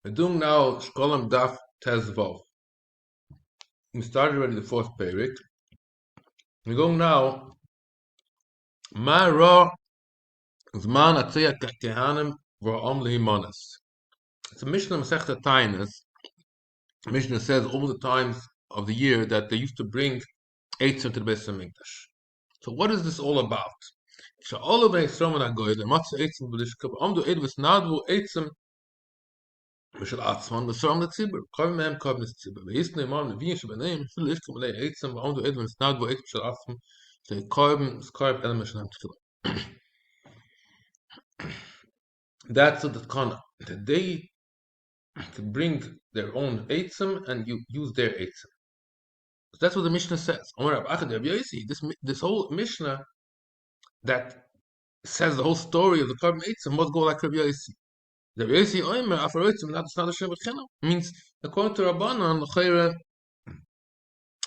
We're doing now shekalim tezvov. We started already the fourth period. We're going now. Ma ra zman atzia kehanim v'om lehimonas. It's a Mishnah Masechta Tainas. Mishnah says all the times of the year that they used to bring eitzim to the Beis Hamikdash. So what is this all about? Sha'ol ve'isromen agoy le'matz eitzim b'lishkab omdu edvis nadvu eitzim ושל עצמם לסורם לציבור, כל מהם קוראים לציבור, ויש נאמר נביאים שבניהם אפילו יש כמלא עצם ועומדו עד ונסנד בו עצם של עצמם, שקוראים אלה משלם תפילה. That's the kana, that they can bring their own eitzim and you use their eitzim. That's what the Mishnah says. This whole Mishnah that says the whole story of the carbon eitzim must go like Rabbi Yossi. Rabbi Yossi Omer afaroitzim not means according to Rabbanan,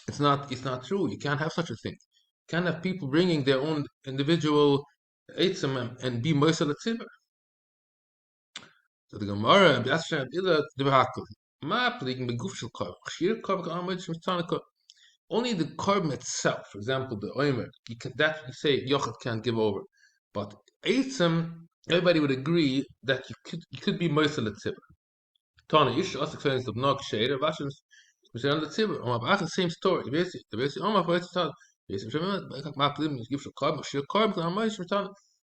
it's not true. You can't have such a thing. You can't have people bringing their own individual eitzim and be moisel tzibur. So the Gemara, only the carbon itself, for example, the oimer, that you say yochad can't give over, but eitzim, everybody would agree that you could be moisel tzibur. Tana ish as experience of nog shader, vashes we say on the tzibur. The same story.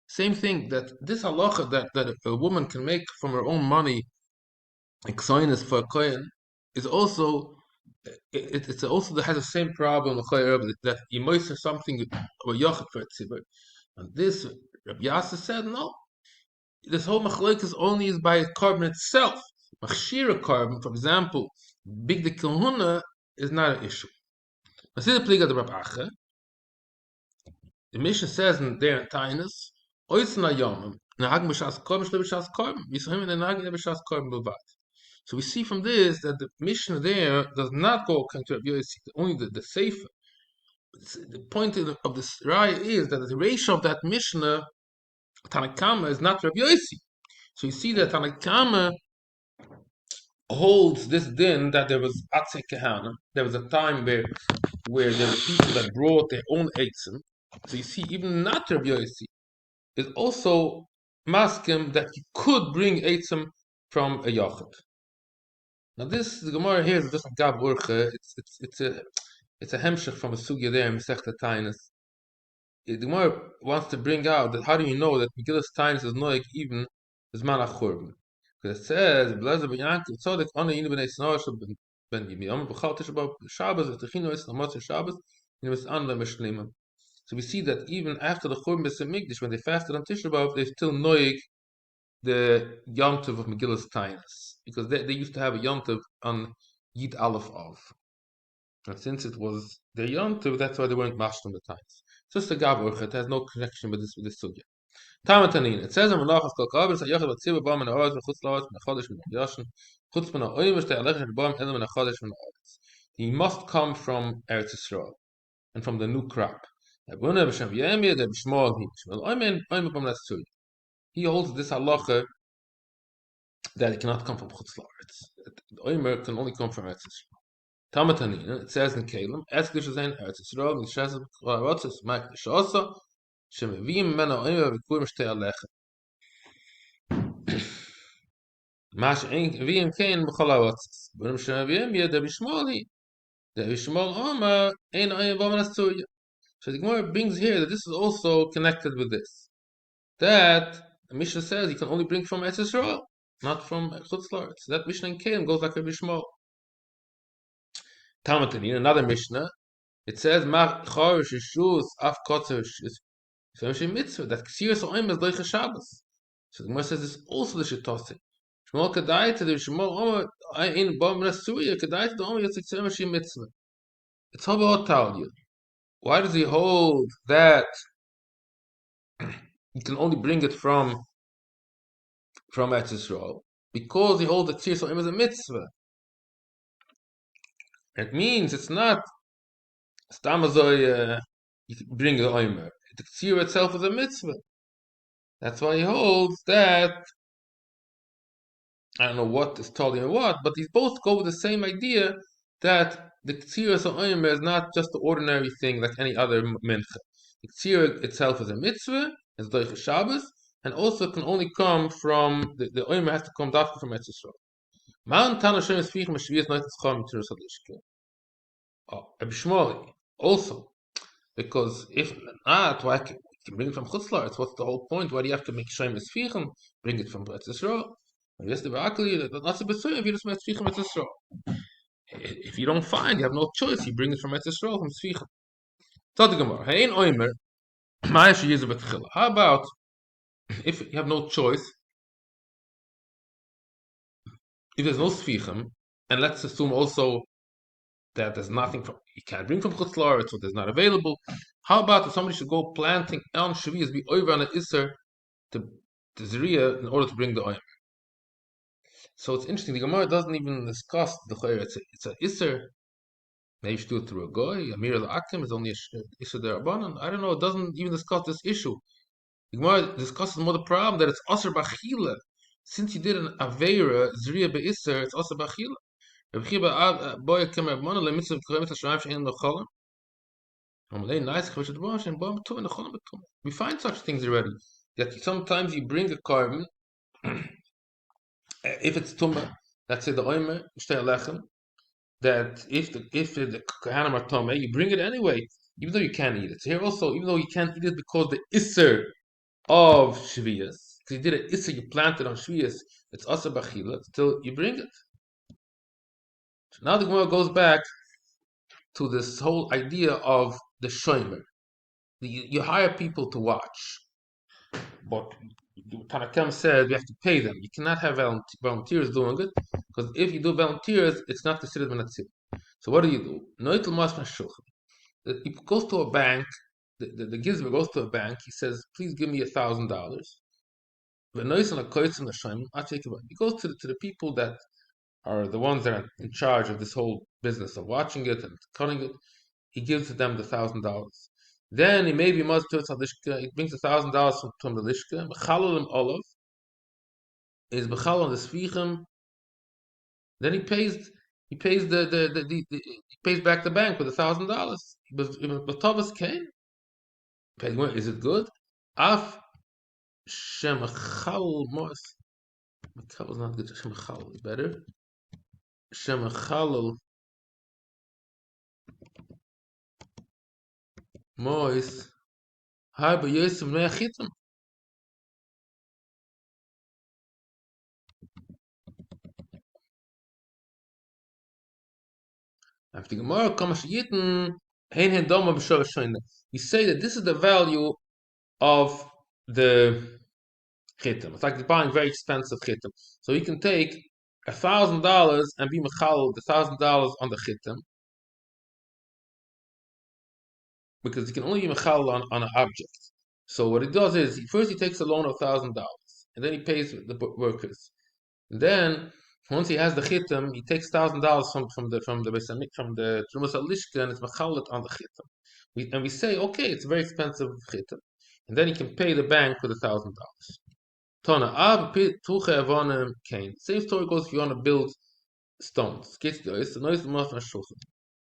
Same thing that this halacha that a woman can make from her own money, exoinus for a kohen, is also it's also that has the same problem that you moister something or yochid for a tzibur. And this Rabbi Yasser said no. This whole machlokes only is by a carbon itself. Machshira carbon, for example, big the kahuna is not an issue. The Mishnah says in there in Tainus, so we see from this that the Mishnah there does not go to Rabbi Yossi, only the Sefer. The point of this raya is that the ratio of that Mishnah, Tanakama, is not Rabbi Yossi. So you see that Tanakama holds this din that there was Atzei Kehana. There was a time where there were people that brought their own eitzim. So you see, even not Rabbi Yossi is also maskim that you could bring eitzim from a yachid. Now the Gemara here is just a gav urche. It's a hemshech from a sugya there in Masechta Tainis. The Gemara wants to bring out that how do you know that Megillas Tainis is noik even as manach churban? Because it says, "Blazer ben Yankov tzodek ana yinu b'nei snor ben Yom b'chal Tisha B'av Shabbos v'techinu es l'motzei Shabbos yinu es an le'meshlimim." So we see that even after the Churban Beis Hamikdash, when they fasted on Tisha B'av, they still noig the Yom Tov of Megillas Tainis, because they used to have a Yom Tov on Yid Aleph Av, and since it was their Yom Tov, that's why they weren't mashed on the Tainis. Just a gav it has no connection with this sugya. Tamatanin. It says in Malachas Kol Kabel Sayachad Vatziva Bam and Haaretz V'Chutz La'aretz V'Chodesh V'Yashin Chutz Min Ha'oyim V'Shtei Bam Elam and Chodesh V'Haaretz. He must come from Eretz Yisrael and from the new crop. He holds this halacha that it cannot come from Chutz La'aretz. The Oimer can only come from Eretz Yisrael. Tamatanin. It says in Kalim, Etzkish Zayin Eretz Yisrael Nishas V'Chodesh Mak Nishasa. שמביאים ממנו עמר וקוראים שתי הלחם. מה שמביאים כן בכל הארץ. בונים שמביאים ידע בשמאלי. ידע בשמאל עומר אין עמר בו מנסויה. So the Gemara brings here that this is also connected with this. That the Mishnah says you can only bring from Eretz Yisrael, not from Chutz La'aretz. That Mishnah in Kalim goes like Rabbi Shmuel. Talmud another Mishnah, it says Mach Chorish Yishus Af Kotzer so mitzvah that Ksiras Oim is Leicha Shabbos. So the Gemara says this also the Shittose. Shmuel Kedai to the Shmuel Omer in Bam Rasuya Kedai to the Omer Yitzchak Tzemashim mitzvah. It's how about tell you. Why does he hold that you can only bring it from Eretz Yisrael? Because he holds that Ksiras Oim is a mitzvah. It means it's not Stamazoy you can bring the Omer. The Ksira itself is a mitzvah. That's why he holds that I don't know what is told in what, but these both go with the same idea that the Ktziras Oimer is not just the ordinary thing like any other mincha. The Ktsira itself is a mitzvah, it's Doicha Shabbos, and also can only come from, the Oimer has to come dafka from Eretz Yisrael. Man Tana Shem Esfichim Shvias Noitzes Chom Ktziras Hadlishke. Oh, Abishmoli, also, because if not, why can you bring it from Chutzlaritz? What's the whole point? Why do you have to make Shem Esfichim? Bring it from Eretz Yisrael. Yes, the Barakli, that's a bit if you just make Sfichim Eretz Yisrael. If you don't find, you have no choice. You bring it from Eretz Yisrael, from Sfichim. Tell the Gemara, Hein Oimer, Ma'ash Yizah B'Tchila. How about if you have no choice? If there's no Sfichim, and let's assume also that there's nothing from, you can't bring from Chutz La'aretz, so there's not available. How about if somebody should go planting on Shavuos, be over on an Isser to Zriya in order to bring the Oimer? So it's interesting. The Gemara doesn't even discuss the Chayr. It's a Isser. Maybe you should do it through a goy. Amir al-Akim is only a Isser derabanan. I don't know. It doesn't even discuss this issue. The Gemara discusses more the problem that it's Aser Bachila. Since you did an Aveira, Zriya Be'Isser, it's Aser Bachila. We find such things already. That sometimes you bring a carbon, if it's tumah, let's say the oimer, lechem, that if the kahanim are tumah, you bring it anyway, even though you can't eat it. So here also, even though you can't eat it because the isser of shvius, because you did an isser, you planted on shvius, it's asa bachila, still you bring it. So now the Gemara goes back to this whole idea of the shomer. You hire people to watch, but Tanakem said we have to pay them. You cannot have volunteers doing it, because if you do volunteers, it's not considered menatzir. So what do? Noitel mas shulchan. He goes to a bank. The gizmer goes to a bank. He says, "Please give me $1,000." He goes to the people that are the ones that are in charge of this whole business of watching it and cutting it. He gives to them the $1,000. Then he maybe must to he brings $1,000 from the lishka. Bechalalim olav is bechal on the svichim. Then he pays he pays he pays back the bank with $1,000. But Tovas came. Is it good? Af shemachal mos. Machal is not good. Shemachal is better. Shemachal mois. Hai ba Yosef me'achitim. After Gemara comes Yitten, Hein Doma B'Shor Shoyne. We say that this is the value of the chitim. It's like buying very expensive chitim. So you can take $1,000 and be mechal the $1,000 on the chitim, because you can only be mechal on an object. So what he does is first he takes a loan of $1,000 and then he pays the workers. And then once he has the chitim, he takes $1,000 from the Trumas Alishka and it's machalit on the chitim. And we say, okay, it's a very expensive chitim, and then he can pay the bank with $1,000. Tona ab tuche avonim kain. Same story goes if you want to build stones.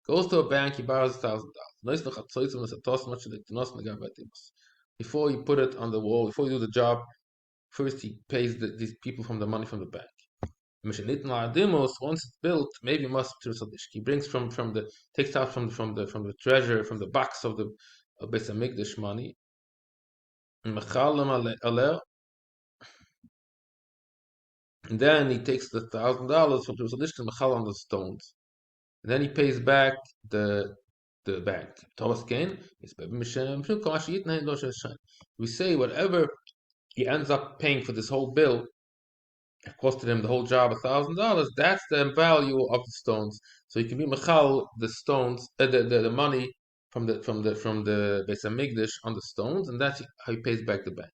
Goes to a bank, he borrows $1,000. Before you put it on the wall, before you do the job, first he pays these people from the money from the bank. Once it's built, maybe must he brings from the takes out from the treasure, from the box of the Beis Hamikdash money. And then he takes the $1,000 from Jerusalem Machal on the stones. And then he pays back the bank. Thomas Kane is we say whatever he ends up paying for this whole bill, it costed him the whole job $1,000. That's the value of the stones. So you can be machal the stones, the money from the Beis Hamikdash on the stones, and that's how he pays back the bank.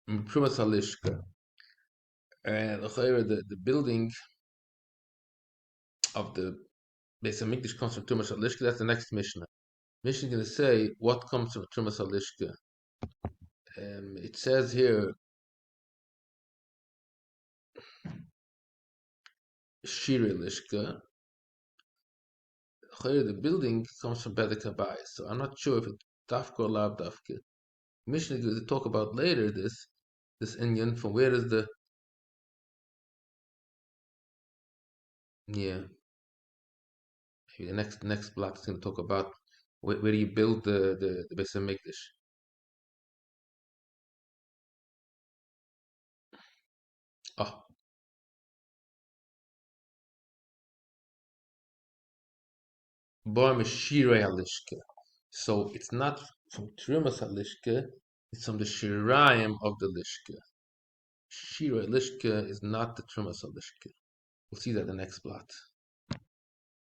Trumas Halishka. And the building of the Beis Hamikdash comes from Trumas Halishka. That's the next Mishnah. Mishnah is going to say what comes from Trumas Halishka. It says here. Shire Lishka. The building comes from Bedek Abai, so I'm not sure if it's Dafka or Lav Dafka. Mishnah will talk about later this Indian from where is the yeah maybe the next block is going to talk about where do you build the Beis Hamikdash. Oh, Boim is Shirei Halishka. So it's not from Trumas Halishka, it's from the Shiraim of the Lishka. Shirei Lishka is not the Trumas Halishka. We'll see that in the next plot.